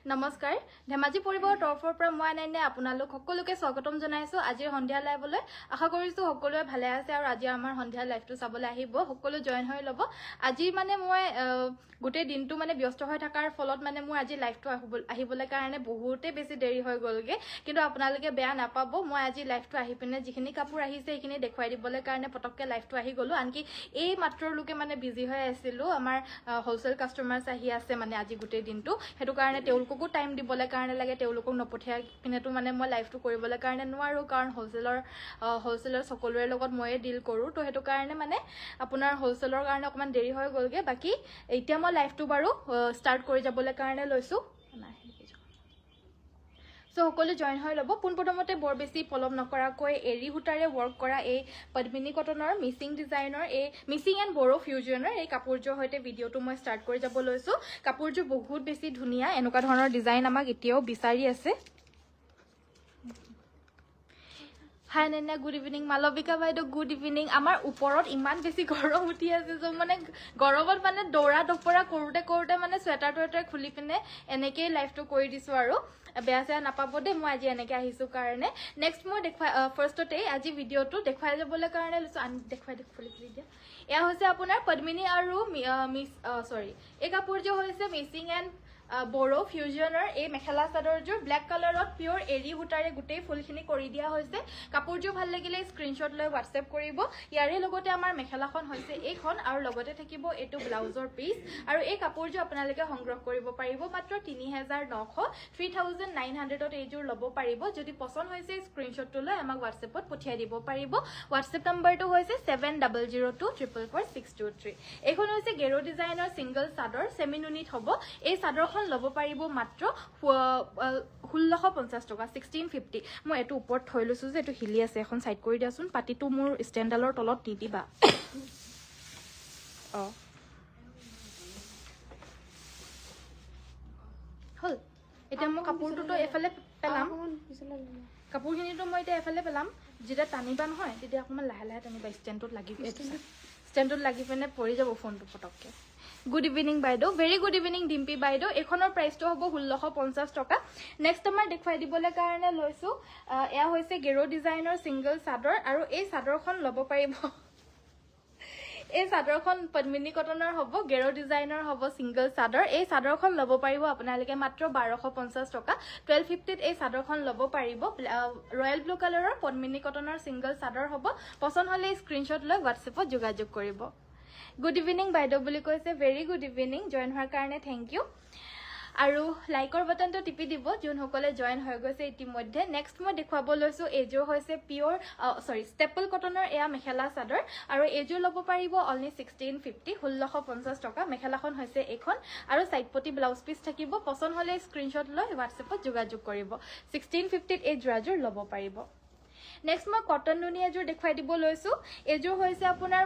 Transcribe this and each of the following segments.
নমস্কাৰ ধেমাজি পৰিবাৰৰ তৰফৰ পৰা মই আনাইনে আপোনালোক সকলোকে স্বাগতম জনাইছো আজিৰ সন্ধিয়া লাইভলৈ আশা কৰিছো সকলোৱে ভালে আছে আৰু আজি আমাৰ সন্ধিয়া লাইভটো চাবলৈ আহিব সকলো জয়েন হৈ ল'ব আজি মানে মই গোটেই দিনটো মানে ব্যস্ত হৈ থকাৰ ফলত মানে মোৰ আজি লাইভটো আহিবলৈ কাৰণে বহুতে বেছি দেৰি হৈ গ'লগে কিন্তু আপোনালোকে বেয়া নাপাব মই আজি লাইভটো আহি পিনে যিখিনি কাপোৰ আহিছে সেইখিনি দেখুৱাই দিবলৈ কাৰণে পটককে লাইভটো আহি গ'লো আনকি এই মাত্ৰলৈকে মানে বিজি হৈ আছিলো আমাৰ হোলসেল কাস্টমাৰ্স আহি আছে মানে আজি গোটেই দিনটো হেতু কাৰণে তেওঁলোককো টাইম দিবলৈ কাৰণে লাগে তেওঁলোকক নপঠিয়াই পিনেটো মানে মই লাইভটো কৰিবলৈ কাৰণে নোৱাৰো কাৰণ হোলসেলৰ সকলোৰে লগত ময়ে ডিল কৰো তো হেতু কাৰণে মানে আপোনাৰ হোলসেলৰ কাৰণে অকমান দেৰি হৈ গ'লগে বাকি এতিয়া মই লাইভটো বাৰু ষ্টাৰ্ট কৰি যাবলৈ কাৰণে লৈছো সো সকলো জয়েন হৈ ল'ব পোনপ্ৰথমতে বৰ বেছি পলম নকৰাকৈ এৰি হুটাৰে ৱৰ্ক কৰা এই পদ্মিনী কটনৰ মিচিং ডিজাইনৰ এই মিচিং এণ্ড বড়ো ফিউজনৰ এই কাপোৰযোৰ হৈতে ভিডিঅ'টো মই ষ্টাৰ্ট কৰি যাব লৈছো কাপোৰযোৰ বহুত বেছি ধুনীয়া এনেকুৱা ধৰণৰ ডিজাইন আমাক এতিয়াও বিচাৰি আছে হাই নেনা গুড ইভিনিং মালবিকা বাইদেউ গুড ইভিনিং আমাৰ ওপৰত ইমান বেছি গৰম উঠি আছে যে মানে গৰমত মানে দৌৰা দপৰা কৰোতে মানে সোৱেটাৰ খুলি পিনে এনেকৈ লাইভটো কৰি দিছো আৰু বেয়া চেয়া নাপাব দে মই আজি এনেকৈ আহিছো কাৰণে নেক্সট মই ফাৰ্ষ্টতে আজি ভিডিঅ'টো দেখুৱাই যাবলৈ কাৰণে লৈছো দেখুৱাই খুলি দিয়া এয়া হৈছে আপোনাৰ পদ্মিনী আৰু এই কাপোৰযোৰ হৈছে মিচিং এণ্ড বড়ো ফিউজনৰ এই মেখেলা চাদৰযোৰ ব্লেক কালাৰত পিওৰ এৰি হুটাৰে গোটেই ফুলখিনি কৰি দিয়া হৈছে কাপোৰযোৰ ভাল লাগিলে স্ক্ৰীনশ্বট লৈ হোৱাটছএপ কৰিব ইয়াৰে লগতে আমাৰ মেখেলাখন হৈছে এইখন আৰু লগতে থাকিব এইটো ব্লাউজৰ পিচ আৰু এই কাপোৰযোৰ আপোনালোকে সংগ্ৰহ কৰিব পাৰিব মাত্ৰ 3900 এইযোৰ ল'ব পাৰিব যদি পছন্দ হৈছে স্ক্ৰীনশ্বটটো লৈ আমাক হোৱাটছএপত পঠিয়াই দিব পাৰিব হোৱাটছএপ নম্বৰটো হৈছে 7002444623 এইখন হৈছে গেৰো ডিজাইনৰ সিংগল চাদৰ সেমিনুনিত হ'ব এই চাদৰখন ল'ব পাৰিব মাত্ৰ 1650 টকা 1650 মই এটো ওপৰত থৈ লৈছো যে এটো হিলি আছে এখন সাইড কৰি দিয়াচোন পাটিটো মোৰ ষ্টেণ্ডালৰ তলত দি দিবা হল এটা মই কাপোৰটো এফালে পেলাম কাপোৰখিনিটো মই এটা এফালে পেলাম যেটা টানিবা নহয় তেতিয়া অকমান লাহে লাহে টানিবা ষ্টেণ্ডত লাগি পিনে পৰি যাব ফোনটো পটককে গুড ইভিনিং বাইদেউ ভেৰি গুড ইভিনিং ডিম্পি বাইদেউ এখনৰ প্ৰাইসটো হ'ব 1650 টকা নেক্সট আমাৰ দেখুৱাই দিবলৈ কাৰণে লৈছো এয়া হৈছে গেৰো ডিজাইনৰ সিংগল চাদৰ আৰু এই চাদৰখন ল'ব পাৰিব এই চাদৰখন পদ্মিনী কটনৰ হ'ব গেৰো ডিজাইনৰ হ'ব সিংগল চাদৰ এই চাদৰখন ল'ব পাৰিব আপোনালোকে মাত্ৰ 1250 টকা 1250 এই চাদৰখন ল'ব পাৰিব ৰয়েল ব্লু কালাৰৰ পদ্মিনী কটনৰ সিংগল চাদৰ হ'ব পছন্দ হলে স্ক্ৰীনশ্বট লৈ হোৱাটছএপত যোগাযোগ কৰিব গুড ইভিনিং বাইদেউ বুলি কৈছে ভেৰি গুড ইভিনিং জয়েন হোৱাৰ কাৰণে থেংক ইউ আৰু লাইকৰ বাটনটো টিপি দিব যোন সকলে জয়েন হৈ গৈছে ইতিমধ্যে নেক্সট মই দেখুৱাব লৈছো এযোৰ হৈছে পিওৰ ষ্টেপল কটনৰ এয়া মেখেলা চাদৰ আৰু এযোৰ ল'ব পাৰিব অনলি 1650 টকা মেখেলাখন হৈছে এইখন আৰু সাইডপটি ব্লাউজ পিচ থাকিব পছন্দ হলে স্ক্ৰীনশ্বট লৈ হোৱাটছএপত যোগাযোগ কৰিব 1650 এই জোৰাযোৰ ল'ব পাৰিব নেক্সট মই কটন নুনি এযোৰ দেখুৱাই দিব লৈছো এযোৰ হৈছে আপোনাৰ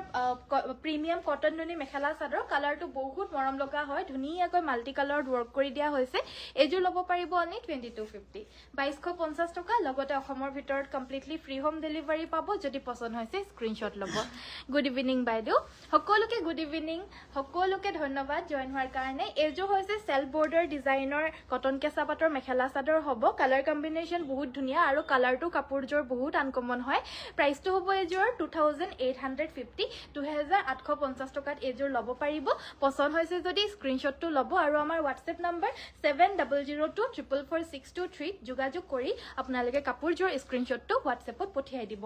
প্ৰিমিয়াম কটন নুনি মেখেলা চাদৰ কালাৰটো বহুত মৰম লগা হয় ধুনীয়াকৈ মাল্টি কালাৰত ৱৰ্ক কৰি দিয়া হৈছে এযোৰ ল'ব পাৰিব অনলি 2250 2250 টকা লগতে অসমৰ ভিতৰত কমপ্লিটলি ফ্ৰী হোম ডেলিভাৰী পাব যদি পছন্দ হৈছে স্ক্ৰীনশ্বট ল'ব গুড ইভিনিং বাইদেউ সকলোকে গুড ইভিনিং সকলোকে ধন্যবাদ জয়েন হোৱাৰ কাৰণে এযোৰ হৈছে সেলফ বৰ্ডাৰ ডিজাইনৰ কটন কেঁচা পাটৰ মেখেলা চাদৰ হ'ব কালাৰ কম্বিনেশ্যন বহুত ধুনীয়া আৰু কালাৰটো কাপোৰযোৰ বহুত আনকমন হয় প্ৰাইসটো হ'ব এযোৰ 2850 2850 টকাত এযোৰ ল'ব পাৰিব পছন্দ হৈছে যদি স্ক্ৰীনশ্বটটো ল'ব আৰু আমাৰ হোৱাটছএপ নম্বৰ 7002444623 যোগাযোগ কৰি আপোনালোকে কাপোৰযোৰ স্ক্ৰীনশ্বটটো হোৱাটছএপত পঠিয়াই দিব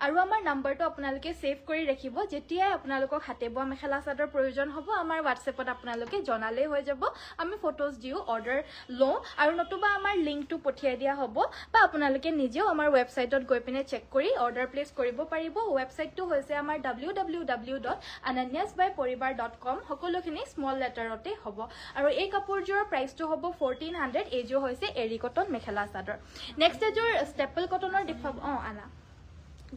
আৰু আমাৰ নম্বৰটো আপোনালোকে সেভ কৰি ৰাখিব যেতিয়া আপোনালোকক হাতে বোৱা মেখেলা চাদৰ প্ৰয়োজন হ'ব আমাৰ হোৱাটছএপত আপোনালোকে জনালে হৈ যাব আমি ফটোজ দিও অৰ্ডাৰ লওঁ আৰু নতুবা আমাৰ লিংকটো পঠিয়াই দিয়া হ'ব বা আপোনালোকে নিজেও আমাৰ ৱেবসাইটত গৈ পিনে চেক কৰি অৰ্ডাৰ প্লেচ কৰিব পাৰিব ৱেবসাইটটো হৈছে আমাৰ www.ananyasbyporibar.com সকলোখিনি স্মল লেটাৰতে হ'ব আৰু এই কাপোৰযোৰৰ প্ৰাইসটো হ'ব 1400 এযোৰ হৈছে এৰি কটন মেখেলা চাদৰ নেক্সট এযোৰ ষ্টেপল কটনৰ দেখুৱাব আনা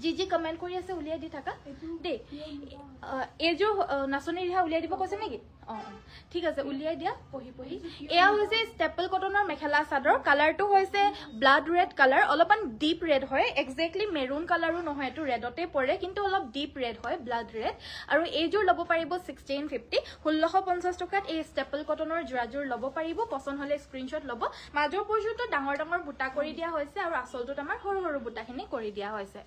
जी कमेंट কৰি আছে উলিয়াই দি থাকা দে এজো নাচনি ৰিহা উলিয়াই দিব কৈছে নেকি ঠিক আছে উলিয়াই দিয়া পহি এয়া হৈছে ষ্টেপল কটনৰ মেখেলা চাদৰ কালাৰটো হৈছে ব্লাড ৰেড কালাৰ অলপমান ডিপ ৰেড হয় এক্স্যাক্টলি মেৰুন কালাৰো নহয় এটো ৰেডতে পৰে কিন্তু অলপ ডিপ ৰেড হয় ব্লাড ৰেড আৰু এইজোৰ লব পাৰিব 1650 1650 টকাত এই ষ্টেপল কটনৰ জোৰাজোৰ লব পাৰিব পছন্দ হলে স্ক্ৰিনশ্বট লব মাজৰ পৰ্যন্ত ডাঙৰ ডাঙৰ বুটা কৰি দিয়া হৈছে আৰু আসলটোত আমাৰ সৰু সৰু বুটাখিনি কৰি দিয়া হৈছে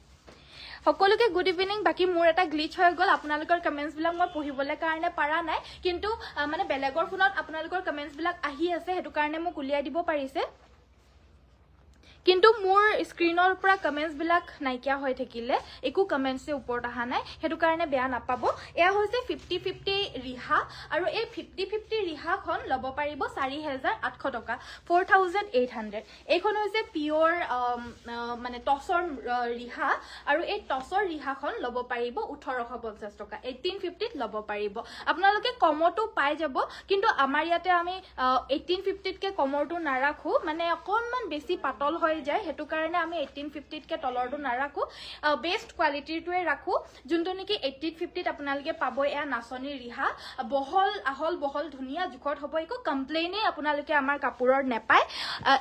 সকলোকে গুড ইভিনিং বাকি মোৰ এটা গ্লিচ হৈ গল আপোনালোকৰ কমেন্টস বিলাক মই পঢ়িবলৈ কাৰণে পাৰা নাই কিন্তু মানে বেলেগৰ ফোনত আপোনালোকৰ কমেন্টস বিলাক আহি আছে হেতু কাৰণে মোক উলিয়াই দিব পাৰিছে কিন্তু মোৰ স্ক্ৰিনৰ পৰা কমেন্টস বিলাক নাইকিয়া হৈ থাকিলে একো কমেন্টসে ওপৰত আহা নাই হেতু কাৰণে বেয়া নাপাব এয়া হৈছে 50-50 ৰিহা আৰু এই 50-50 ৰিহাখন লব পাৰিব 4800 টকা 4800 এইখন হৈছে পিওৰ মানে টসৰ ৰিহা আৰু এই টসৰ ৰিহাখন লব পাৰিব 1850 টকা 1850 লব পাৰিব আপোনালোকে কমটো পাই যাব কিন্তু আমাৰ ইয়াতে আমি 1850 কে কমৰটো নাৰাখো মানে অকনমান বেছি পাতল হৈ যায় হেতু কাৰণে আমি 1850 কে তলৰটো নাৰাখো বেস্ট কোৱালিটিৰটোৱে ৰাখো যোনটো নেকি 1850 আপোনালোকে পাব এয়া নাচনি ৰিহা বহল আহল বহল ধুনিয়া জুখত হ'ব একো কমপ্লেইনে আপোনালোকে আমাৰ কাপোৰৰ নেপায়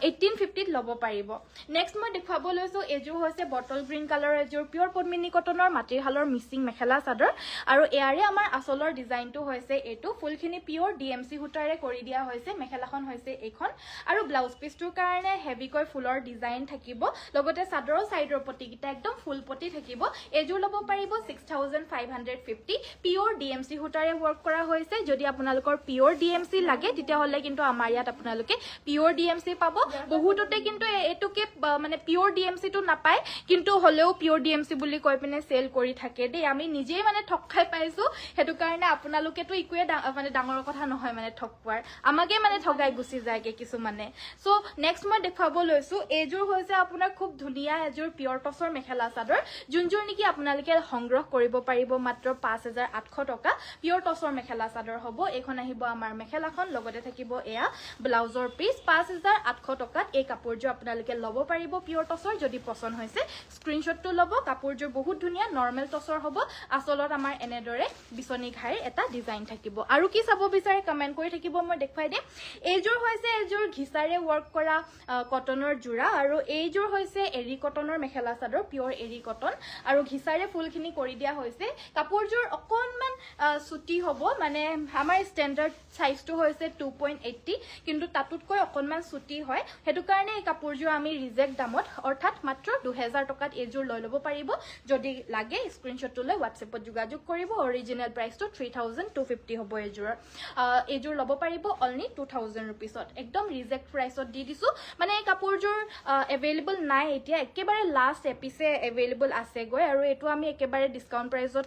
1850 লব পাৰিব নেক্সট মই দেখাব লৈছো এজো হৈছে বটল গ্ৰীন কালাৰৰ এজোৰ পিওৰ পদ্মিনী কটনৰ মাটিহালৰ মিচিং মেখেলা চাদৰ আৰু এয়াৰে আমাৰ আসলৰ ডিজাইনটো হৈছে এটো ফুলখিনি পিওৰ ডিএমসি হুটাৰে কৰি দিয়া হৈছে মেখেলাখন হৈছে এইখন আৰু ব্লাউজ পিছটোৰ কাৰণে হেভিকৈ ফুলৰ ডিজাইন থাকিব লগতে চাদৰৰ সাইডৰ পটিকিটা একদম ফুল পটি থাকিব এজোৰ লব পাৰিব 6550 পিওৰ ডিএমসি হুটাৰে ওয়াৰ্ক কৰা হৈছে যদি আপোনালোকৰ পিওৰ ডিএমসি লাগে তেতিয়া হলে কিন্তু আমাৰ ইয়াত আপোনালোকে পিওৰ ডিএমসি পাব বহুততে কিন্তু এটোকে মানে পিওৰ ডিএমসি টো নাপায় কিন্তু হলেও পিওৰ ডিএমসি বুলি কৈ পিনে সেল কৰি থাকে দেই আমি নিজে মানে ঠক খাই পাইছো হেতু কাৰণে আপোনালোকে তো ইকুৱে মানে ডাঙৰ কথা নহয় মানে ঠকৱাৰ আমাকে মানে ঠগাই গুছি যায়গে কিছু মানে সো নেক্সট মই দেখাব লৈছো এজোৰ হৈছে আপোনাৰ খুব ধুনিয়া এজোৰ পিওৰ টসৰ মেখেলা চাদৰ যোনজোৰ নেকি আপোনালোকে সংগ্ৰহ কৰিব পাৰিব মাত্ৰ 5800 টকা পিওৰ টসৰ মেখেলা চাদৰ হ'ব এখন আহিব আমাৰ মেখেলাখন লগতে থাকিব এয়া ব্লাউজৰ পিস 5800 টকাত এই কাপোৰজোৰ আপোনালোকে লব পাৰিব পিওৰ টসৰ যদি পছন্দ হৈছে স্ক্ৰিনশ্বটটো লব কাপোৰজোৰ বহুত ধুনিয়া নৰমাল টসৰ হ'ব আসলত আমাৰ এনেদৰে বিচনী ঘাইৰ এটা ডিজাইন থাকিব আৰু কি চাব বিচাৰে কমেন্ট কৰি থাকিব মই দেখাই দিম এইজোৰ হৈছে এজোৰ ঘিসাৰে ওয়াৰ্ক কৰা কটনৰ জোৰা আৰু এইজোৰ হৈছে এৰি কটনৰ মেখেলা চাদৰ পিওৰ এৰি কটন আৰু ঘিসাৰে ফুলখিনি কৰি দিয়া হৈছে কাপোৰজোৰ অকনমান সুটি হ'ব মানে আমাৰ ষ্টেণ্ডাৰ্ড সাইজটো হৈছে 2.80 কিন্তু তাতুতকৈ অকনমান সুটি হয় হেতু কাৰণে এই কাপোৰজোৰ আমি ৰিজেক্ট দামত অৰ্থাৎ মাত্ৰ 2000 টকাত এজোৰ লৈ লব পাৰিব যদি লাগে স্ক্ৰিনশ্বটটো লৈ WhatsAppত যোগাযোগ কৰিব অৰিজিনাল প্ৰাইসটো 3250 হ'ব এজোৰ লব পাৰিব অনলি 2000 रुपीसত একদম ৰিজেক্ট প্ৰাইসত দি দিছো মানে এই কাপোৰজোৰ अवेलेबल নাই এতিয়া একেবাৰে লাষ্ট এপিসে अवेलेबल আছে গৈ আৰু এটো আমি একেবাৰে ডিসকাউন্ট প্ৰাইসত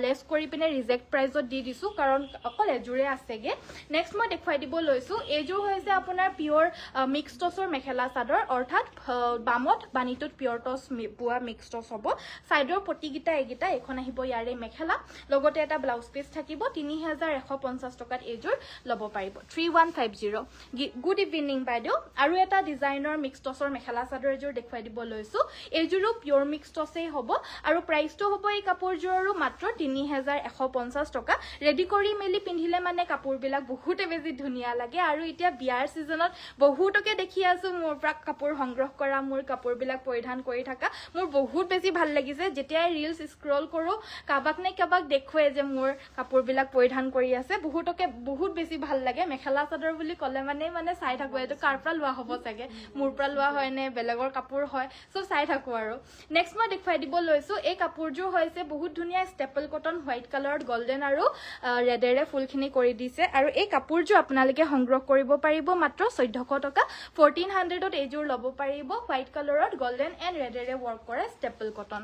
লেস কৰি পিনে ৰিজেক্ট প্ৰাইসত দি দিছো কাৰণ অকল এজোৰে আছেগে নেক্সট মই দেখাই দিব লৈছো এজোৰ হৈছে আপোনাৰ পিওৰ মিক্স টসৰ মেখেলা চাদৰ অৰ্থাৎ বামত বানিটোত পিওৰ টস পুৱা মিক্স টস হ'ব সাইডৰ পটিকিটা এগিটা এখন আহিব ইয়াৰে মেখেলা লগতে এটা ব্লাউজ পিস থাকিব 3150 টকাত এজোৰ লব পাৰিব 3150 গুড ইভিনিং বাইদেউ আৰু এটা ডিজাইনৰ মিক্স টসৰ মেখেলা চাদৰ এজোৰ দেখাই দিব লৈছো এজোৰো পিওৰ মিক্স টসেই হ'ব আৰু প্ৰাইসটো হ'ব এই কাপোৰজোৰৰো মাত্ৰ 3150 টকা ৰেডি কৰি মেলি পিন্ধিলে মানে কাপোৰবিলাক বহুতে বেছি ধুনিয়া লাগে আৰু এতিয়া বিয়াৰ সিজনত বহুতকে দেখি আছো মোৰ পৰা কাপোৰ সংগ্ৰহ কৰা মোৰ কাপোৰবিলাক পৰিধান কৰি থাকা মোৰ বহুত বেছি ভাল লাগিছে যেতিয়া ৰিলস স্ক্ৰল কৰো কাবাক নে কাবাক দেখুৱে যে মোৰ কাপোৰবিলাক পৰিধান কৰি আছে বহুতকে বহুত বেছি ভাল লাগে মেখেলা চাদৰ বুলি কলে মানে চাই থাকো এটো কাৰ পৰা লোৱা হ'ব চাগে মোৰ পৰা লোৱা হয় নে বেলেগৰ কাপোৰ হয় সো চাই থাকো আৰু নেক্সট মই দেখাই দিব লৈছো এই কাপোৰজোৰ হৈছে বহুত ধুনিয়া ষ্টেপল কটন হোৱাইট কালাৰত গোল্ডেন আৰু ৰেডেৰে ফুলখিনি কৰি দিছে আৰু এই কাপোৰজোৰ আপোনালোকে সংগ্ৰহ কৰিব পাৰিব মাত্ৰ 1400 টকা 1400ত এজোৰ লব পাৰিব হোৱাইট কালাৰত গোল্ডেন এণ্ড ৰেডেৰে ওয়াৰ্ক কৰা staple cotton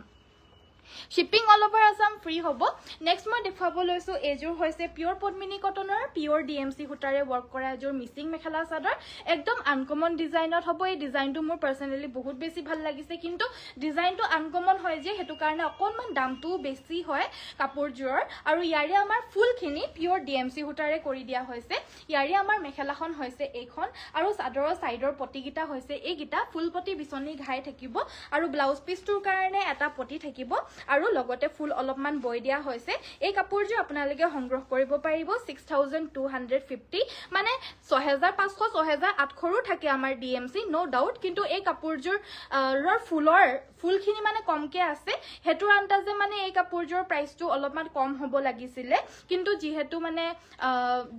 Shipping all over Assam free hobo. Next মই দেখাব লৈছো এজোৰ হৈছে পিওৰ পদ্মিনী কটনৰ পিওৰ DMC হুটাৰে ওয়াৰ্ক কৰা এজোৰ মিসিং মেখেলা চাদৰ একদম আনকমন ডিজাইনত হ'ব এই ডিজাইনটো মোৰ পার্সোনালি বহুত বেছি ভাল লাগিছে কিন্তু ডিজাইনটো আনকমন হয় যে হেতু কাৰণে অকনমান দামটো বেছি হয় কাপোৰজোৰৰ আৰু ইয়াৰে আমাৰ ফুলখিনি পিওৰ DMC হুটাৰে কৰি দিয়া হৈছে ইয়াৰে আমাৰ মেখেলাখন হৈছে এইখন আৰু চাদৰৰ সাইডৰ পটিগিটা হৈছে এইগিটা ফুল পটি বিচনী ঘাই থাকিব আৰু ব্লাউজ পিসটোৰ কাৰণে এটা পটি থাকিব আৰু লগতে ফুল অলপমান বৈ দিয়া হৈছে এই কাপোৰজো আপোনালোকে সংগ্ৰহ কৰিব পাৰিব 6250 মানে 6500 6800 থাকে আমাৰ DMC নো ডাউট কিন্তু এই কাপোৰজোৰ ফুলখিনি মানে কমকে আছে হেতুৰ আন্দাজে মানে এই কাপোৰজোৰ প্ৰাইসটো অলপমান কম হ'ব লাগিছিলে কিন্তু যেহেতু মানে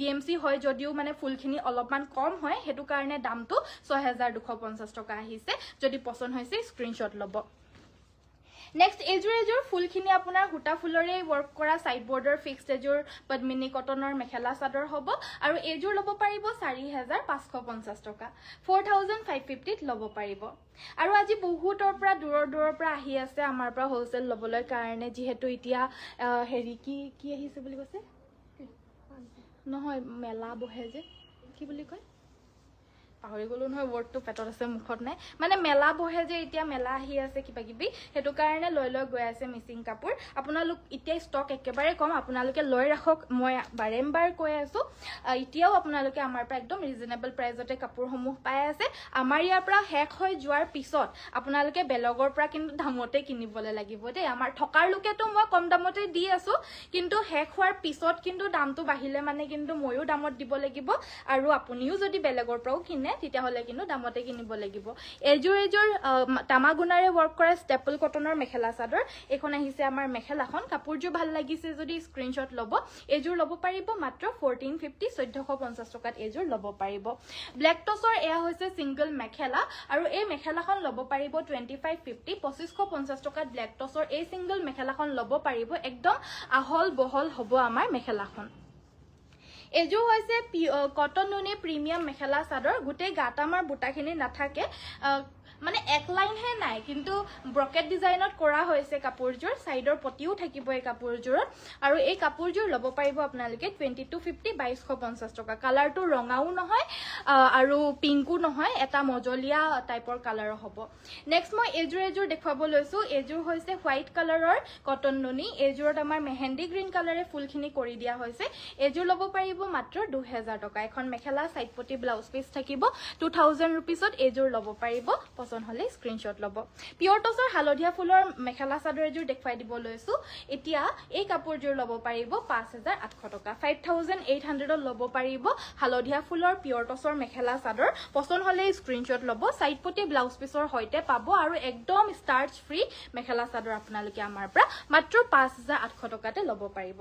DMC হয় যদিও মানে ফুলখিনি অলপমান কম হয় হেতু কাৰণে দামটো 6250 টকা আহিছে যদি পছন্দ হৈছে স্ক্ৰিনশ্বট ল'ব Next এজোৰ ফুলখিনি আপোনাৰ হুটা ফুলৰে ওয়াৰ্ক কৰা সাইড বৰ্ডাৰ ফিক্সড এজোৰ পদ্মিনী কটনৰ মেখেলা চাদৰ হ'ব আৰু এজোৰ ল'ব পাৰিব 4550 টকা 4550 ত ল'ব পাৰিব আৰু আজি বহুতৰ পৰা দূৰৰ পৰা আহি আছে আমাৰ পৰা হোলসেল ল'বলৈ কাৰণে যেহেতু এতিয়া হেৰি কি আহিছে বুলি কৈছে নহয় মেলা বহে যে কি বুলি কয় পাহৰি গলো নহয় ওয়ার্ডটো পেটত আছে মুখত নাই মানে মেলা বহে যে এতিয়া মেলা আহি আছে কিবা কিবি হেতু কাৰণে লৈ গৈ আছে মিসিং কাপোৰ আপোনালোক এতিয়া ষ্টক একেবাৰে কম আপোনালোকে লৈ ৰাখক মই বাৰেম্বাৰ কৈ আছো এতিয়াও আপোনালোকে আমাৰ পৰা একদম ৰিজনেবল প্ৰাইজতে কাপোৰসমূহ পাই আছে আমাৰ ইয়াৰ পৰা শেষ হৈ যোৱাৰ পিছত আপোনালোকে বেলগৰ পৰা কিন্তু দামতে কিনিবলৈ লাগিব দেই আমাৰ ঠকাৰ লোকেটো মই কম দামতে দি আছো কিন্তু শেষ হোৱাৰ পিছত কিন্তু দামটো বাঢ়িলে মানে কিন্তু ময়ো দামত দিব লাগিব আৰু আপুনিও যদি বেলগৰ পৰাও কিনে তেতিয়া হলে কিন্তু দামতে কিনিব লাগিব এজোৰ তামাগুনাৰে ওয়াৰ্ক কৰা স্টেপল কটনৰ মেখেলা চাদৰ এখন আহিছে আমাৰ মেখেলাখন কাপোৰজো ভাল লাগিছে যদি স্ক্ৰিনশ্বট ল'ব এজোৰ ল'ব পাৰিব মাত্ৰ 1450 1450 টকাত এজোৰ ল'ব পাৰিব ব্ল্যাক টছৰ এয়া হৈছে সিঙ্গল মেখেলা আৰু এই মেখেলাখন ল'ব পাৰিব 2550 2550 টকাত ব্ল্যাক টছৰ এই সিঙ্গল মেখেলাখন ল'ব পাৰিব একদম আহল বহল হ'ব আমাৰ মেখেলাখন এজো হৈছে কটন নুনি প্ৰিমিয়াম মেখেলা চাদৰ গুটে গাটামাৰ বুটাখিনি নাথাকে মানে এক লাইন হে নাই কিন্তু ব্ৰকেট ডিজাইনত কৰা হৈছে কাপোৰজোৰ সাইডৰ পটিও থাকিব এই কাপোৰজোৰত আৰু এই কাপোৰজোৰ ল'ব পাৰিব আপোনালোকে 2250 2250 টকা কালাৰটো ৰঙাও নহয় আৰু পিংকো নহয় এটা মজলিয়া টাইপৰ কালাৰ হ'ব নেক্সট মই এজোৰ দেখাব লৈছো এজোৰ হৈছে হোৱাইট কালাৰৰ কটন নুনি এজোৰত আমাৰ মেহেন্দি গ্ৰীণ কালাৰে ফুলখিনি কৰি দিয়া হৈছে এজোৰ ল'ব পাৰিব মাত্ৰ 2000 টকা এখন মেখেলা সাইড পটি ব্লাউজ পিস থাকিব 2000 रुपीसত এজোৰ ল'ব পাৰিব পছন্দ হলে স্ক্ৰিনশ্বট ল'ব পিওৰ টছৰ হালধীয়া ফুলৰ মেখেলা চাদৰ এজোৰ দেখাই দিব লৈছো এতিয়া এই কাপোৰজোৰ ল'ব পাৰিব 5800 টকা 5800 ল'ব পাৰিব হালধীয়া ফুলৰ পিওৰ টছৰ মেখেলা চাদৰ পছন্দ হলে স্ক্ৰিনশ্বট ল'ব সাইড পটি ব্লাউজ পিসৰ হৈতে পাব আৰু একদম স্টাৰ্চ ফ্ৰী মেখেলা চাদৰ আপোনালোকে আমাৰ পৰা মাত্ৰ 5800 টকাতে ল'ব পাৰিব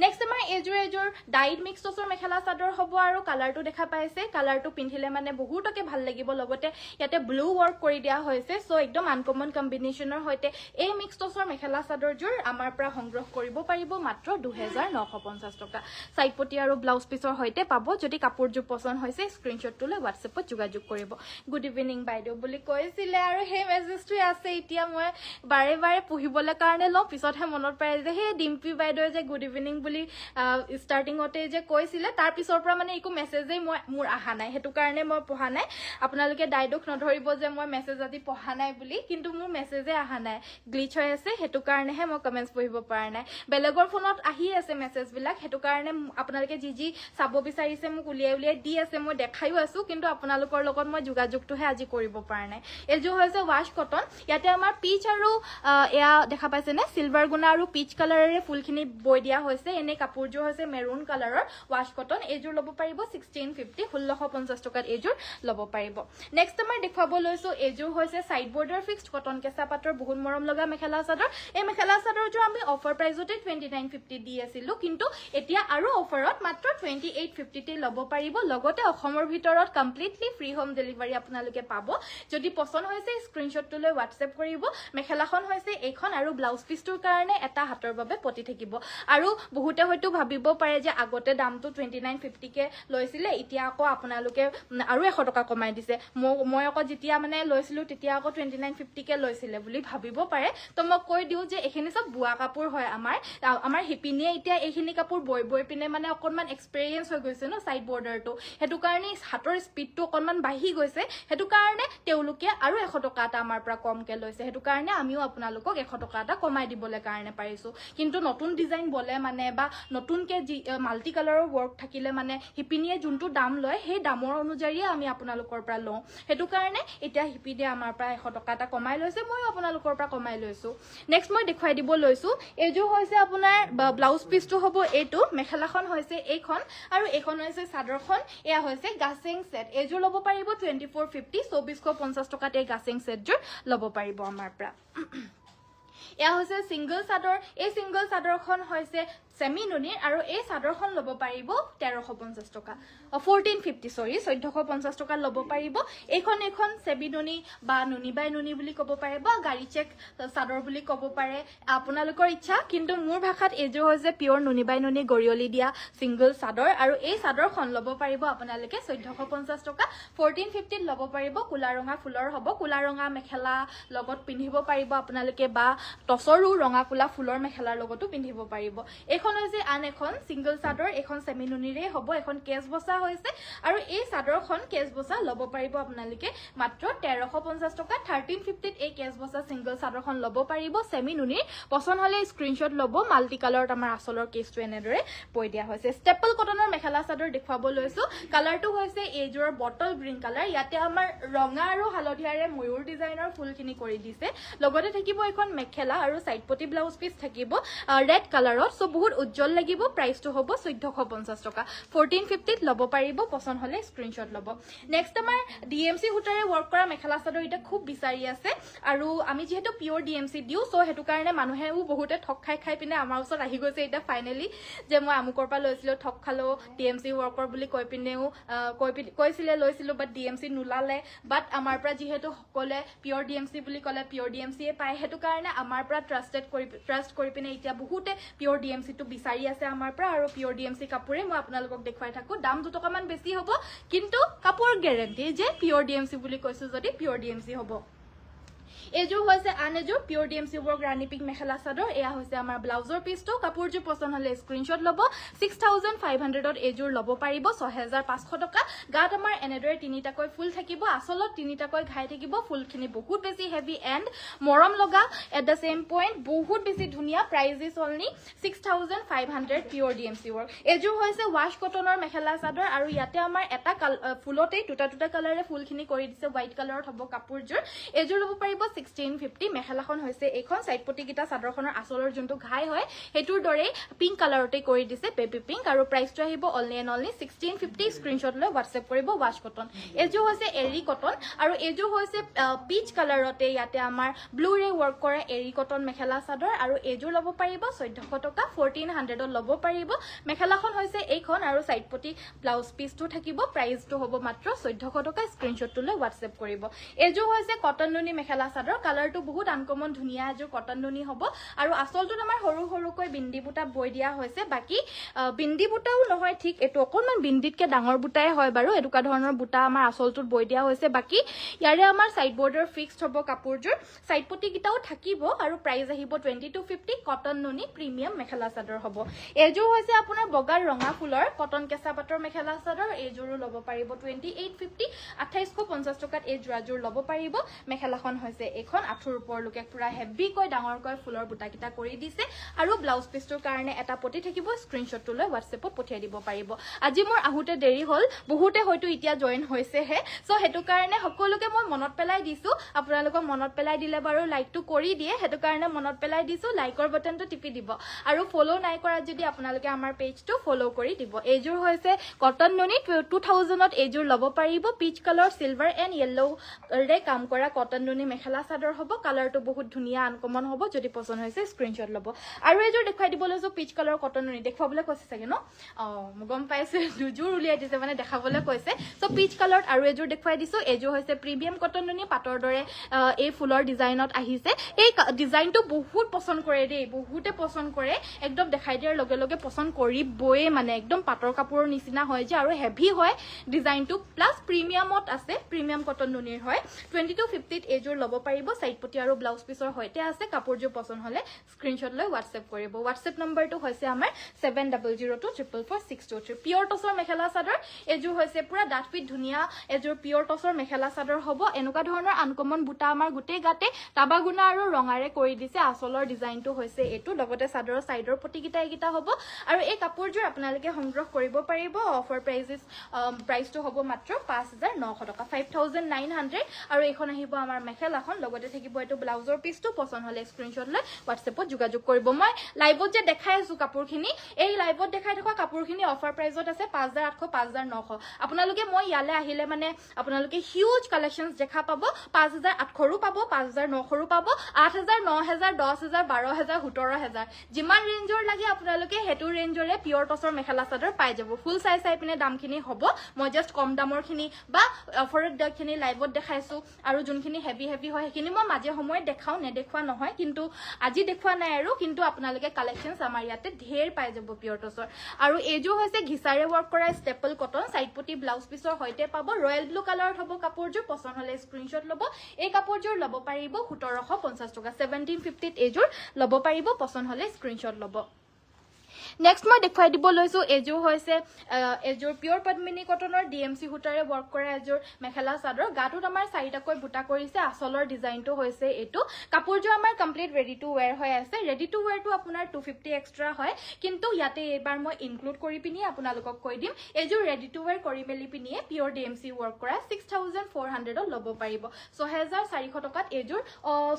নেক্সট আমাৰ এজোৰ ডাইড মিক্স টছৰ মেখেলা চাদৰ হ'ব আৰু কালাৰটো দেখা পাইছে কালাৰটো পিন্ধিলে মানে বহুতকে ভাল লাগিব লগতে ইয়াতে ব্লু ওয়াৰ্ক কৰি দিয়া হৈছে সো একদম আনকমন কম্বিনেশনৰ হৈতে এই মিক্স টছৰ মেখেলা চাদৰজোৰ আমাৰ পৰা সংগ্ৰহ কৰিব পাৰিব মাত্ৰ 2950 টকা সাইড পটি আৰু ব্লাউজ পিসৰ হৈতে পাব যদি কাপোৰজোৰ পছন্দ হৈছে স্ক্ৰিনশ্বটটো লৈ WhatsAppত যোগাযোগ কৰিব গুড ইভিনিং বাইদেউ বুলি কৈছিলে আৰু সেই মেছেজটো আছে এতিয়া মই বাৰে পঢ়িবলৈ কাৰণে লওঁ পিছতহে মনত পৰে যে হে ডিম্পি বাইদেউ যে গুড ইভিনিং বুলি ষ্টাৰ্টিংতে যে কৈছিলে তাৰ পিছৰ পৰা মানে একো মেছেজেই মোৰ আহা নাই হেতু কাৰণে মই পঢ়া নাই আপোনালোকে ডাইডক নধৰিব যে মই মেছেজ আজি পঢ়া নাই বুলি কিন্তু মোৰ মেছেজে আহা নাই গ্লিচ হৈ আছে হেতু কাৰণেহে মই কমেন্টস পঢ়িব পৰা নাই বেলেগৰ ফোনত আহি আছে মেছেজ বিলাক হেতু কাৰণে আপোনালোকে যি চাব বিচাৰিছে মোক উলিয়াই দি আছে মই দেখাইও আছো কিন্তু আপোনালোকৰ লগত মই যোগাযোগটোহে আজি কৰিব পৰা নাই এজো হৈছে ওয়াশ কটন ইয়াতে আমাৰ পিচ আৰু এয়া দেখা পাইছে নে সিলভাৰ গুনা আৰু পিচ কালাৰেৰে ফুলখিনি বৈ দিয়া হৈছে এনে কাপোৰজোৰ হৈছে মেৰুন কালাৰৰ ওয়াশ কটন এজোৰ ল'ব পাৰিব 1650 1650 টকাত এজোৰ ল'ব পাৰিব নেক্সট আমাৰ দেখাব লৈছো এজোৰ হৈছে সাইড বৰ্ডাৰ ফিক্সড কটন কেঁচা পাটৰ বহুত মৰম লগা মেখেলা চাদৰ এই মেখেলা চাদৰজোৰ আমি অফাৰ প্ৰাইজতে 2950 দি আছিলো কিন্তু এতিয়া আৰু অফাৰত মাত্ৰ 2850 তে ল'ব পাৰিব লগতে অসমৰ ভিতৰত কমপ্লিটলি ফ্ৰী হোম ডেলিভাৰী আপোনালোকে পাব যদি পছন্দ হৈছে স্ক্ৰিনশ্বটটো লৈ WhatsApp কৰিব মেখেলাখন হৈছে এইখন আৰু ব্লাউজ পিসটোৰ কাৰণে এটা হাতৰ বাবে পটি থাকিব আৰু বহুতে হয়তো ভাবিব পাৰে যে আগতে দামটো 2950 কে লৈছিলে এতিয়া আকৌ আপোনালোকে আৰু 100 টকা কমাই দিছে মই আকৌ যেতিয়া মানে লৈছিলো তেতিয়া আকৌ 2950 কে লৈছিলে বুলি ভাবিব পাৰে তো মই কৈ দিও যে এখিনি সব বুৱা কাপোৰ হয় আমাৰ হিপিনিয়ে এতিয়া এইখিনি কাপোৰ বই পিনে মানে অকনমান এক্সপেৰিয়েন্স হৈ গৈছে ন সাইড বৰ্ডাৰটো হেতু কাৰণে হাতৰ স্পিডটো অকনমান বাঢ়ি গৈছে হেতু কাৰণে তেওলুকে আৰু 100 টকা এটা আমাৰ পৰা কমকে লৈছে হেতু কাৰণে আমিও আপোনালোকক 100 টকা এটা কমাই দিবলে কাৰণে পাৰিছো কিন্তু নতুন ডিজাইন বলে মানে বা নতুনকে মাল্টি কালাৰৰ ওয়াৰ্ক থাকিলে মানে হিপিনিয়ে যোনটো দাম লয় সেই দামৰ অনুযায়ী আমি আপোনালোকৰ পৰা লওঁ হেতু কাৰণে এতিয়া হিপিডে আমাৰ পৰা 100 টকা এটা কমাই লৈছে মই আপোনালোকৰ পৰা কমাই লৈছো নেক্সট মই দেখাই দিব লৈছো এজো হৈছে আপোনাৰ ব্লাউজ পিসটো হ'ব এটো মেখেলাখন হৈছে এইখন আৰু এইখন হৈছে চাদৰখন এয়া হৈছে গাসিং সেট এজো লব পাৰিব 2450 2450 টকাতে এই গাসিং সেটজোৰ লব পাৰিব আমাৰ পৰা এয়া হৈছে সিঙ্গল চাদৰ এই সিঙ্গল চাদৰখন হৈছে সেমি নুনি আৰু এই চাদৰখন লব পাৰিব 1350 টকা 1450 সৰি 1450 টকা লব পাৰিব এখন সেমি নুনি বা নুনি বাই নুনি বুলি কব পাৰে বা গাড়ী চেক চাদৰ বুলি কব পাৰে আপোনালোকৰ ইচ্ছা কিন্তু মোৰ ভাষাত এজো হৈছে পিওৰ নুনি বাই নুনি গৰিয়লি দিয়া সিঙ্গল চাদৰ আৰু এই চাদৰখন লব পাৰিব আপোনালোকে 1450 টকা 1450 লব পাৰিব কুলা ৰঙা ফুলৰ হ'ব কুলা ৰঙা মেখেলা লগত পিন্ধিব পাৰিব আপোনালোকে বা টসৰু ৰঙা কুলা ফুলৰ মেখেলাৰ লগতো পিন্ধিব পাৰিব এখন হৈছে আন এখন সিঙ্গল চাদৰ এখন সেমি নুনিৰে হ'ব এখন কেছ বসা হৈছে আৰু এই চাদৰখন কেছ বসা লব পাৰিব আপোনালোকে মাত্ৰ 1350 টকা 1350 এই কেছ বসা সিঙ্গল চাদৰখন লব পাৰিব সেমি নুনিৰ পছন্দ হলে স্ক্ৰিনশ্বট লব মাল্টি কালাৰত আমাৰ আসলৰ কেছটো এনেদৰে পই দিয়া হৈছে ষ্টেপল কটনৰ মেখেলা চাদৰ দেখুৱাব লৈছো কালাৰটো হৈছে এইজোৰ বটল গ্ৰীন কালাৰ ইয়াতে আমাৰ ৰঙা আৰু হালধিয়াৰে ময়ূৰ ডিজাইনৰ ফুলখিনি কৰি দিছে লগতে থাকিব এখন মেখেলা আৰু সাইড পটি ব্লাউজ পিস থাকিব ৰেড কালাৰত সো বহুত উজ্জ্বল লাগিব প্ৰাইসটো হ'ব 1450 টকা 1450 লব পাৰিব পছন্দ হলে স্ক্ৰিনশ্বট লব নেক্সট আমাৰ ডিএমসি হুটাৰে ওয়াৰ্ক কৰা মেখেলা চাদৰ এটা খুব বিচাৰি আছে আৰু আমি যেহেতু পিওৰ ডিএমসি দিও সো হেতু কাৰণে মানুহেও বহুতে ঠক খাই পিনে আমাৰ ওচৰত আহি গৈছে এটা ফাইনালি যে মই আমুকৰ পৰা লৈছিলো ঠক খালো ডিএমসি ওয়াৰ্কৰ বুলি কৈ পিনেও কৈছিলে লৈছিলো বাট ডিএমসি নুলালে বাট আমাৰ পৰা যেহেতু সকলে পিওৰ ডিএমসি বুলি কলে পিওৰ ডিএমসি পায় হেতু কাৰণে আমাৰ পৰা ট্ৰাস্ট কৰি পিনে এতিয়া বহুতে পিওৰ ডিএমসি টো বিচাৰি আছে আমাৰ পৰা আৰু পিওৰ ডিএমসি কাপোৰে মই আপোনালোকক দেখুৱাই থাকো দাম 2 টকা মান বেছি হ'ব কিন্তু কাপোৰ গ্যাৰান্টি যে পিওর ডিএমসি বুলি কৈছো যদি পিওর ডিএমসি হ'ব এজো হৈছে আন এজো পিওর ডিএমসি ওয়ার্ক রানী পিক মেখেলা চাদৰ এয়া হৈছে আমাৰ ব্লাউজৰ পিসটো কাপোৰজো পছন্দ হলে স্ক্ৰিনশ্বট লব 6500 ত এজোৰ লব পাৰিব 6500 টকা গাত আমাৰ এনেদৰে তিনিটাকৈ ফুল থাকিব আসলত তিনিটাকৈ ঘাই থাকিব ফুলখিনি বহুত বেছি হেভি এন্ড মৰম লগা এট দা সেম পইণ্ট বহুত বেছি ধুনিয়া price is only 6500 pure DMC work এজো হৈছে ওয়াশ কটনৰ মেখেলা চাদৰ আৰু ইয়াতে আমাৰ এটা ফুলতে দুটা কালাৰে ফুলখিনি কৰি দিছে হোৱাইট কালাৰত হ'ব কাপোৰজোৰ এজোৰ লব পাৰিব 1650 মেখেলাখন হৈছে এখন সাইড পটি গিটা চাদৰখনৰ আসলৰ যোনটো ঘাই হয় হেতুৰ দৰে পিংক কালাৰতে কৰি দিছে বেবি পিংক আৰু প্ৰাইসটো আহিব অনলি এন্ড অনলি 1650 স্ক্ৰিনশ্বট লৈ WhatsApp কৰিব ওয়াশ কটন এজো হৈছে এৰি কটন আৰু এজো হৈছে পিচ কালাৰতে ইয়াতে আমাৰ ব্লু ৰে ওয়াৰ্ক কৰা এৰি কটন মেখেলা চাদৰ আৰু এজো লব পাৰিব 1400 টকা 1400 ত লব পাৰিব মেখেলাখন হৈছে এইখন আৰু সাইড পটি ব্লাউজ পিসটো থাকিব প্ৰাইসটো হ'ব মাত্ৰ 1400 টকা স্ক্ৰিনশ্বটটো লৈ WhatsApp কৰিব এজো হৈছে কটন নুনি মেখেলা চাদৰ কালাৰটো বহুত আনকমন ধুনিয়া এজোৰ কটন নুনি হ'ব আৰু আসলটোত আমাৰ সৰুকৈ বিন্দি বুটা বৈ দিয়া হৈছে বাকি বিন্দি বুটাও নহয় ঠিক এটো অকনমান বিন্দিতকে ডাঙৰ বুটাই হয় বাৰু এটুকা ধৰণৰ বুটা আমাৰ আসলটোত বৈ দিয়া হৈছে বাকি ইয়াৰে আমাৰ সাইড বৰ্ডাৰ ফিক্সড হ'ব কাপোৰজোৰ সাইড পটি গিটাও থাকিব আৰু প্ৰাইস আহিব 2250 কটন নুনি প্ৰিমিয়াম মেখেলা চাদৰ হ'ব এজোৰ হৈছে আপোনাৰ বগাৰ ৰঙা ফুলৰ কটন কেঁচা পাটৰ মেখেলা চাদৰ এজোৰো লব পাৰিব 2850 2850 টকাত এই জোৰাজোৰ লব পাৰিব মেখেলাখন হৈছে এখন আঠুৰ ওপৰ লোকে পুৰা হেভি কৈ ডাঙৰকৈ ফুলৰ বুটাকিটা কৰি দিছে আৰু ব্লাউজ পিসটোৰ কাৰণে এটা পটি থাকিব স্ক্ৰিনশ্বটটো লৈ WhatsAppত পঠিয়াই দিব পাৰিব আজি মোৰ আহুতে দেৰি হল বহুতে হয়তো ইতিয়া জয়েন হৈছে হে সো হেতু কাৰণে সকলোকে মই মনত পেলাই দিছো আপোনালোকক মনত পেলাই দিলে বাৰু লাইকটো কৰি দিয়ে হেতু কাৰণে মনত পেলাই দিছো লাইকৰ বাটনটো টিপি দিব আৰু ফলো নাই কৰা যদি আপোনালোকে আমাৰ পেজটো ফলো কৰি দিব এজোৰ হৈছে কটন নুনি 2000 ত এজোৰ লব পাৰিব piece colour silver and yellow ৰে কাম কৰা কটন নুনি মেখেলা মেখেলা চাদৰ হ'ব কালাৰটো বহুত ধুনীয়া আনকমন হ'ব যদি পছন্দ হৈছে স্ক্ৰিনশ্বট ল'ব আৰু এযোৰ দেখুৱাই দিব লৈছো পিচ কালাৰ কটন নুনি দেখুৱাবলৈ কৈছে চাগে ন মই গম পাইছো দুযোৰ উলিয়াই দিছে মানে দেখাবলৈ কৈছে সো পিচ কালাৰত আৰু এযোৰ দেখুৱাই দিছো এযোৰ হৈছে প্ৰিমিয়াম কটন নুনি পাটৰ দৰে এই ফুলৰ ডিজাইনত আহিছে এই ডিজাইনটো বহুত পছন্দ কৰে দেই বহুতে পছন্দ কৰে একদম দেখাই দিয়াৰ লগে লগে পছন্দ কৰিবই মানে একদম পাটৰ কাপোৰৰ নিচিনা হয় যে আৰু হেভি হয় ডিজাইনটো প্লাস প্ৰিমিয়ামত আছে প্ৰিমিয়াম কটন নুনিৰ হয় 2250 ত এযোৰ ল'ব পাৰিব সাইড পটি আৰু ব্লাউজ পিছৰ হৈতে আছে কাপোৰযোৰ পছন্দ হলে স্ক্ৰিনশ্বট লৈ WhatsApp কৰিব WhatsApp নম্বৰটো হৈছে আমাৰ 7002444623 পিয়ৰ টছৰ মেখেলা চাদৰ এযোৰ হৈছে পুৰা ডাঠপিট ধুনীয়া এযোৰ পিয়ৰ টছৰ মেখেলা চাদৰ হ'ব এনেকুৱা ধৰণৰ আনকমন বুটা আমাৰ গুটেই গাতে টাবাগুনা আৰু ৰঙাৰে কৰি দিছে আসলৰ ডিজাইনটো হৈছে এটো লগতে চাদৰৰ সাইডৰ পটিকিটা একিটা হ'ব আৰু এই কাপোৰযোৰ আপোনালোকে সংগ্ৰহ কৰিব পাৰিব অফাৰ প্ৰাইসটো হ'ব মাত্ৰ 5900 টকা 5900 আৰু এখন আহিব আমাৰ মেখেলাখন লগতে থাকিব এটো ব্লাউজৰ পিসটো পছন্দ হলে স্ক্ৰিনশ্বট লৈ WhatsAppত যোগাযোগ কৰিব মই লাইভত যে দেখাই আছো কাপোৰখিনি এই লাইভত দেখাই থকা কাপোৰখিনি অফাৰ প্ৰাইসত আছে 5800 5900 আপোনালোকে মই ইয়ালে আহিলে মানে আপোনালোকে হিউজ কালেকশনস দেখা পাব 5800 ৰো পাব 5900 ৰো পাব 8000 9000 10000 12000 17000 যিমান ৰেঞ্জৰ লাগে আপোনালোকে হেতু ৰেঞ্জৰে পিয়ৰ টছৰ মেখেলা চাদৰ পাই যাব ফুল সাইজ চাই পিনে দামখিনি হ'ব মই জাস্ট কম দামৰ খিনি বা অফাৰত দামখিনি লাইভত দেখাইছো আৰু যোনখিনি হেভি হয় হেখিনি মই মাজে সময় দেখাও নেদেখুৱা নহয় কিন্তু আজি দেখুৱা নাই আৰু কিন্তু আপোনালোকে কালেকশনস আমাৰ ইয়াতে ঢেৰ পাই যাব পিয়ৰ টছৰ আৰু এজো হৈছে ঘিসাৰে ওয়াৰ্ক কৰা স্টেপল কটন সাইড পটি ব্লাউজ পিছৰ হৈতে পাব ৰয়েল ব্লু কালাৰত হ'ব কাপোৰযোৰ পছন্দ হলে স্ক্ৰিনশ্বট ল'ব এই কাপোৰযোৰ ল'ব পাৰিব 1750 টকা 1750 ত এযোৰ ল'ব পাৰিব পছন্দ হলে স্ক্ৰিনশ্বট ল'ব নেক্সট মই দেখুৱাই দিব লৈছো এযোৰ হৈছে এযোৰ পিয়ৰ পদ্মিনী কটনৰ ডিএমসি হুটাৰে ওয়াৰ্ক কৰা এযোৰ মেখেলা চাদৰ গাটোত আমাৰ চাৰিটাকৈ বুটা কৰিছে আসলৰ ডিজাইনটো হৈছে এটো কাপোৰযোৰ আমাৰ কমপ্লিট ৰেডি টু ওয়্যাৰ হৈ আছে ৰেডি টু ওয়্যাৰটো আপোনাৰ 250 এক্সট্ৰা হয় কিন্তু ইয়াতে এবাৰ মই ইনক্লুড কৰি পিনি আপোনালোকক কৈ দিম এযোৰ ৰেডি টু ওয়্যাৰ কৰি মেলি পিনিয়ে পিয়ৰ ডিএমসি ওয়াৰ্ক কৰা 6400 ত ল'ব পাৰিব 6400 টকাত এযোৰ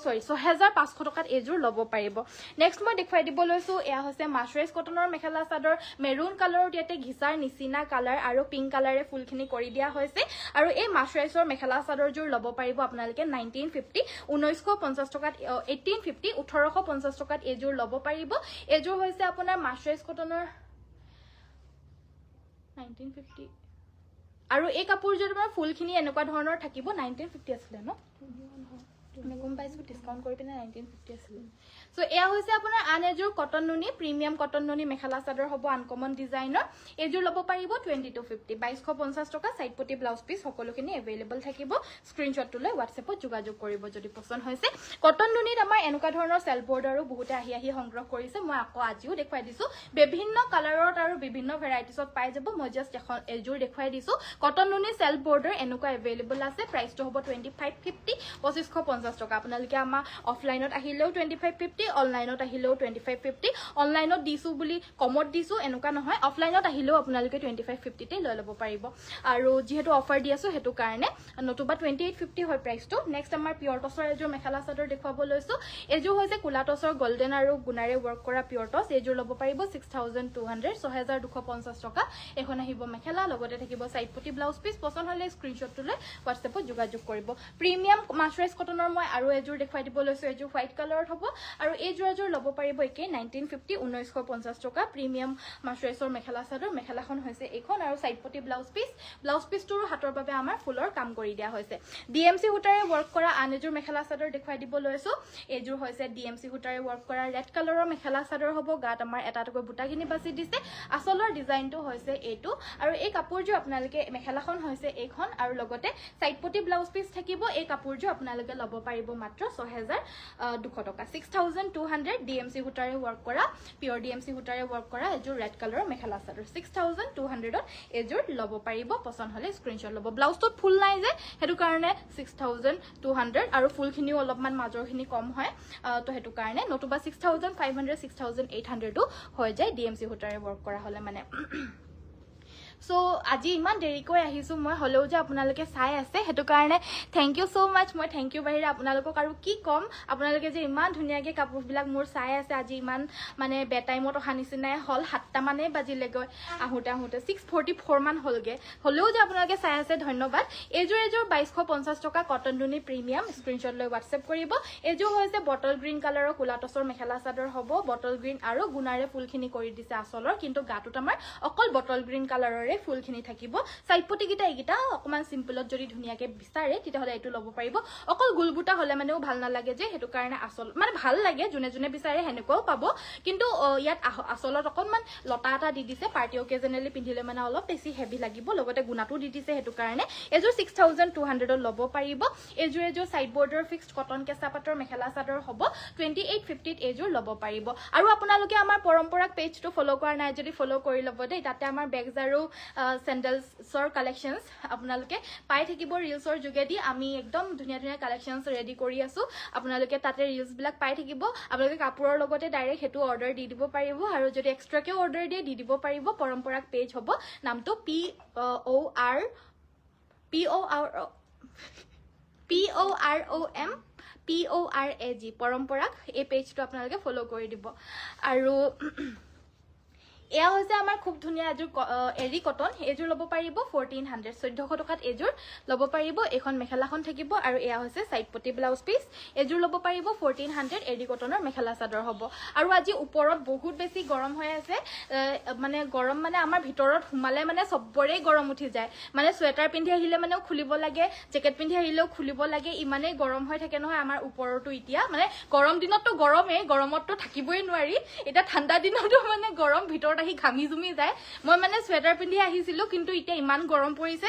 6500 টকাত এযোৰ ল'ব পাৰিব নেক্সট মই দেখুৱাই দিব লৈছো এয়া হৈছে মাছৰাইজ কটনৰ মেখেলা চাদৰ মেৰুন কালাৰত ইয়াতে ঘিসাৰ নিচিনা কালাৰ আৰু পিংক কালাৰে ফুলখিনি কৰি দিয়া হৈছে আৰু এই মাছৰাইজৰ মেখেলা চাদৰযোৰ ল'ব পাৰিব আপোনালোকে 1950 1950 টকাত 1850 1850 টকাত এযোৰ ল'ব পাৰিব এযোৰ হৈছে আপোনাৰ মাছৰাইজ কটনৰ 1950 আৰু এই কাপোৰযোৰ তোমাৰ ফুলখিনি এনেকুৱা ধৰণৰ থাকিব 1950 আছিল ন গম পাইছো ডিসকাউন্ট কৰি পিনে 1950 আছিল সো এয়া হৈছে আপোনাৰ আন এযোৰ কটন নুনি প্ৰিমিয়াম কটন নুনি মেখেলা চাদৰ হ'ব আনকমন ডিজাইনৰ এযোৰ ল'ব পাৰিব 2250 2250 টকা সাইড পটি ব্লাউজ পিস সকলোখিনি अवेलेबल থাকিব স্ক্ৰিনশ্বটটো লৈ WhatsAppত যোগাযোগ কৰিব যদি পছন্দ হৈছে কটন নুনিত আমাৰ এনেকুৱা ধৰণৰ সেল বৰ্ডাৰো বহুতে আহি সংগ্ৰহ কৰিছে মই আকৌ আজিও দেখুৱাই দিছো বিভিন্ন কালাৰত আৰু বিভিন্ন ভেৰাইটিছত পাই যাব মই জাস্ট এখন এযোৰ দেখুৱাই দিছো কটন নুনি সেল বৰ্ডাৰ এনেকুৱা अवेलेबल আছে প্ৰাইসটো হ'ব 2550 2550 টকা আপোনালোকে আমাৰ অফলাইনত আহিলেও 2550 অনলাইনত আহিলেও 2550 অনলাইনত দিছো বুলি কমত দিছো এনেকুৱা নহয় অফলাইনত আহিলেও আপোনালোকে 2550 তে লৈ ল'ব পাৰিব আৰু যেহেতু অফাৰ দি আছো হেতু কাৰণে নতুবা 2850 হয় প্ৰাইসটো নেক্সট আমাৰ পিয়ৰ টছৰ এযোৰ মেখেলা চাদৰ দেখুৱাব লৈছো এযোৰ হৈছে কুলা টছৰ গোল্ডেন আৰু গুণাৰে ওয়াৰ্ক কৰা পিয়ৰ টছ এযোৰ ল'ব পাৰিব 6200 6250 টকা এখন আহিব মেখেলা লগতে থাকিব সাইড পটি ব্লাউজ পিস পছন্দ হলে স্ক্ৰিনশ্বটটো লৈ WhatsAppত যোগাযোগ কৰিব প্ৰিমিয়াম মাছৰাইজ কটনৰ মই আৰু এযোৰ দেখুৱাই দিব লৈছো এযোৰ হোৱাইট কালাৰত হ'ব আৰু এই জোৰাযোৰ ল'ব পাৰিব একে 1950 1950 টকা প্ৰিমিয়াম মাছৰাইজৰ মেখেলা চাদৰ মেখেলাখন হৈছে এইখন আৰু সাইড পটি ব্লাউজ পিসটোৰ হাতৰ বাবে আমাৰ ফুলৰ কাম কৰি দিয়া হৈছে ডিএমসি হুটাৰে ওয়াৰ্ক কৰা আন এযোৰ মেখেলা চাদৰ দেখুৱাই দিব লৈছো এযোৰ হৈছে ডিএমসি হুটাৰে ওয়াৰ্ক কৰা ৰেড কালাৰৰ মেখেলা চাদৰ হ'ব গাত আমাৰ এটাকৈ বুটাখিনি বাছি দিছে আসলৰ ডিজাইনটো হৈছে এইটো আৰু এই কাপোৰযোৰ আপোনালোকে মেখেলাখন হৈছে এইখন আৰু লগতে সাইড পটি ব্লাউজ পিস থাকিব এই কাপোৰযোৰ আপোনালোকে ল'ব পাৰিব মাত্ৰ 6200 টকা 6200 ডিএমসি হুটাৰে ওয়াৰ্ক কৰা পিয়ৰ ডিএমসি হুটাৰে ওয়াৰ্ক কৰা এযোৰ ৰেড কালাৰৰ মেখেলা চাদৰ 6200 ত এযোৰ ল'ব পাৰিব পছন্দ হলে স্ক্ৰিনশ্বট ল'ব ব্লাউজটোত ফুল নাই যে হেতু কাৰণে 6200 আৰু ফুলখিনিও অলপমান মাজৰখিনি কম হয় তো হেতু কাৰণে নতুবা 6500 6800 টো হৈ যায় ডিএমসি হুটাৰে ওয়াৰ্ক কৰা হলে মানে সো আজি ইমান দেৰিকৈ আহিছো মই হলেও যে আপোনালোকে চাই আছে হেতু কাৰণে থ্যাংক ইউ সো মাচ মই থ্যাংক ইউ বাহিৰে আপোনালোকক আৰু কি কম আপোনালোকে যে ইমান ধুনিয়াকে কাপোৰ বিলাক মোৰ চাই আছে আজি ইমান মানে বে টাইমত অহা নিচিনাই হল 7টা মানে বাজিলে গৈ আহুতে 6:44 মান হলগে হলেও যে আপোনালোকে চাই আছে ধন্যবাদ এজোৰ 2250 টকা কটন নুনি প্ৰিমিয়াম স্ক্ৰিনশ্বট লৈ WhatsApp কৰিব এজোৰ হৈছে বটল গ্ৰীণ কালাৰৰ কুলাটছৰ মেখেলা চাদৰ হ'ব বটল গ্ৰীণ আৰু গুণাৰে ফুলখিনি কৰি দিছে আসলৰ কিন্তু গাটোত আমাৰ অকল বটল গ্ৰীণ কালাৰৰে ফুলখিনি থাকিব সাইডপটি গিটা এইগিটা অকমান সিম্পলত যদি ধুনিয়াকে বিচাৰে তেতিয়া হলে এটো লব পাৰিব অকল গুলবুটা হলে মানেও ভাল নালাগে যে হেতু কাৰণে আসল মানে ভাল লাগে জুনে জুনে বিচাৰে হেনেকও পাব কিন্তু ইয়াত আসলত অকমান লতা এটা দি দিছে পাৰ্টি অকেজনেলি পিন্ধিলে মানে অলপ বেছি হেভি লাগিব লগতে গুণাটো দি দিছে হেতু কাৰণে এজোৰ 6200 লব পাৰিব এজোৰ সাইড বৰ্ডাৰ ফিক্সড কটন কেঁচা পাটৰ মেখেলা চাদৰ হ'ব 2850 এজোৰ লব পাৰিব আৰু আপোনালোকে আমাৰ পৰম্পৰাক পেজটো ফলো কৰা নাই যদি ফলো কৰি লব দেই তাতে আমাৰ বেগজ আৰু স্যান্ডেলছৰ কালেকশনস আপোনালোকে পাই থাকিব ৰিলছৰ যোগেদি আমি একদম ধুনিয়া ধুনিয়া কালেকশনস ৰেডি কৰি আছো আপোনালোকে তাতে ৰিলছ বিলাক পাই থাকিব আপোনালোকে কাপোৰৰ লগতে ডাইৰেক্ট হেতু অৰ্ডাৰ দি দিব পাৰিব আৰু যদি এক্সট্ৰাকে অৰ্ডাৰ দিয়ে দি দিব পাৰিব পৰম্পৰাক পেজ হ'ব নামটো POROM পৰম্পৰাক এই পেজটো আপোনালোকে ফলো কৰি দিব আৰু এয়া হৈছে আমাৰ খুব ধুনিয়া এজোৰ এৰি কটন এজোৰ লব পাৰিব 1400 1400 টকাত এজোৰ লব পাৰিব এখন মেখেলাখন থাকিব আৰু এয়া হৈছে সাইডপটি ব্লাউজ পিস এজোৰ লব পাৰিব 1400 এৰি কটনৰ মেখেলা চাদৰ হ'ব আৰু আজি ওপৰত বহুত বেছি গৰম হৈ আছে মানে গৰম মানে আমাৰ ভিতৰত হুমালে মানে সবৰে গৰম উঠি যায় মানে সোয়েটাৰ পিন্ধি আহিলে মানেও খুলিব লাগে জেকেট পিন্ধি আহিলেও খুলিব লাগে ইমানে গৰম হৈ থাকে নহয় আমাৰ ওপৰটো ইতিয়া মানে গৰম দিনতটো গৰমে গৰমতটো থাকিবই নোৱাৰি এটা ঠাণ্ডা দিনতো মানে গৰম ভিতৰত আহি ঘামি জুমি যায় মই মানে সোয়েটাৰ পিন্ধি আহিছিলো কিন্তু ইতিয়া ইমান গৰম পৰিছে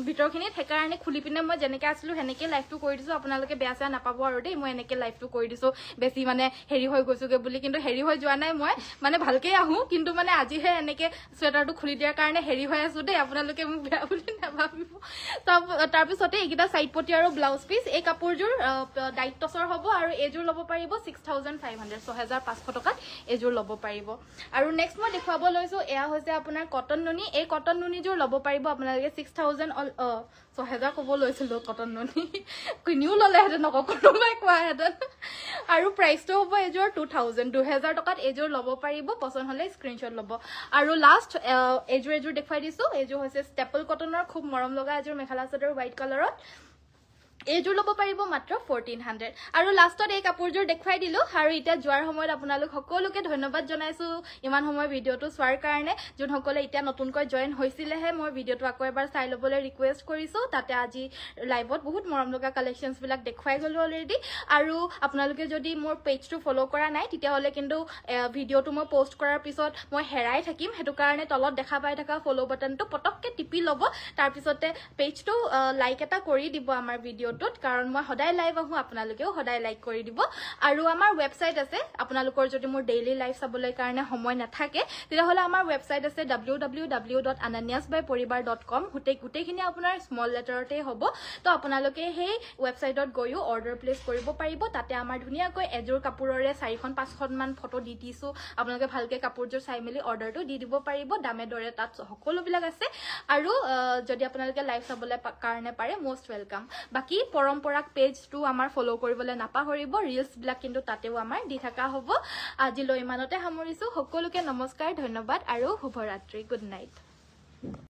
ভিতৰখিনি থেকাৰণে খুলি পিনে মই যেনেকৈ আছিলো হেনেকে লাইভটো কৰি দিছো আপোনালোকে বেয়া চেয়া নাপাব আৰু দেই মই এনেকে লাইভটো কৰি দিছো বেছি মানে হেৰি হৈ গৈছোগে বুলি কিন্তু হেৰি হৈ যোৱা নাই মই মানে ভালকে আহো কিন্তু মানে আজিহে এনেকে সোয়েটাৰটো খুলি দিয়াৰ কাৰণে হেৰি হৈ আছো দেই আপোনালোকে মোক বেয়া বুলি নাভাবিব তাৰ পিছতে এইগিটা সাইডপটি আৰু ব্লাউজ পিস এই কাপোৰজোৰ দায়িত্বসৰ হ'ব আৰু এজোৰ লব পাৰিব 6500 6500 টকাত এজোৰ লব পাৰিব আৰু নেক্সট মই দেখাব লৈছো এয়া হৈছে আপোনাৰ কটন নুনি এই কটন নুনি জোৰ লব পাৰিব আপোনালোকে 6000 6000 কব লৈছিলো কটন নুনি কিনিও ললে হেতে নক কোনোবাই কোৱা হেতে আৰু প্ৰাইসটো হ'ব এজোৰ 2000 টকাত এজোৰ লব পাৰিব পছন্দ হলে স্ক্ৰিনশ্বট লব আৰু লাষ্ট এজোৰ দেখাই দিছো এজোৰ হৈছে ষ্টেপল কটনৰ খুব মৰম লগা এজোৰ মেখেলা চাদৰ হোৱাইট কালাৰত এজোৰ লব পাৰিব মাত্ৰ 1400 আৰু লাষ্টত এই কাপোৰজোৰ দেখাই দিলো আৰু ইটা যোৱাৰ সময়ত আপোনালোক সকলোকে ধন্যবাদ জনাইছো ইমান সময় ভিডিওটো চোৱাৰ কাৰণে যোন সকলে ইটা নতুনকৈ জয়েন হৈছিলেহে মই ভিডিওটো আকৌ এবাৰ চাই লবলৈ ৰিকুৱেষ্ট কৰিছো তাতে আজি লাইভত বহুত মৰম লগা কালেকশনস বিলাক দেখাই গলো অলৰেডি আৰু আপোনালোকে যদি মোৰ পেজটো ফলো কৰা নাই তেতিয়া হলে কিন্তু ভিডিওটো মই পোষ্ট কৰাৰ পিছত মই হেৰাই থাকিম হেতু কাৰণে তলত দেখা পাই থকা ফলো বাটনটো পটককে টিপি লব তাৰ পিছতে পেজটো লাইক এটা কৰি দিব আমাৰ ভিডিও কাৰণ মই সদায় লাইভ আহো আপোনালোকেও সদায় লাইক কৰি দিব আৰু আমাৰ ওয়েবসাইট আছে আপোনালোকৰ যদি মোৰ ডেইলি লাইভ চাবলৈ কাৰণে সময় নাথাকে তেতিয়া হলে আমাৰ ওয়েবসাইট আছে www.ananyasbyporibar.com গুটেইখিনি আপোনাৰ স্মল লেটাৰতে হ'ব তো আপোনালোকে সেই ওয়েবসাইটত গৈও অৰ্ডাৰ প্লেস কৰিব পাৰিব তাতে আমাৰ ধুনিয়াকৈ এজোৰ কাপোৰৰে 4খন 5খন মান ফটো দি দিছো আপোনালোকে ভালকে কাপোৰজোৰ চাই মেলি অৰ্ডাৰটো দি দিব পাৰিব দামে দৰে তাত সকলো বিলাক আছে আৰু যদি আপোনালোকে লাইভ চাবলৈ কাৰণে পাৰে মোস্ট ওয়েলকাম বাকি পৰম্পৰাক পেজটো আমাৰ ফলো কৰিবলৈ নাপাহৰিব ৰিলছ বিলাক কিন্তু তাতেও আমাৰ দি থকা হ'ব আজিলৈ ইমানতে সামৰিছো সকলোকে নমস্কাৰ ধন্যবাদ আৰু শুভৰাত্ৰি গুড নাইট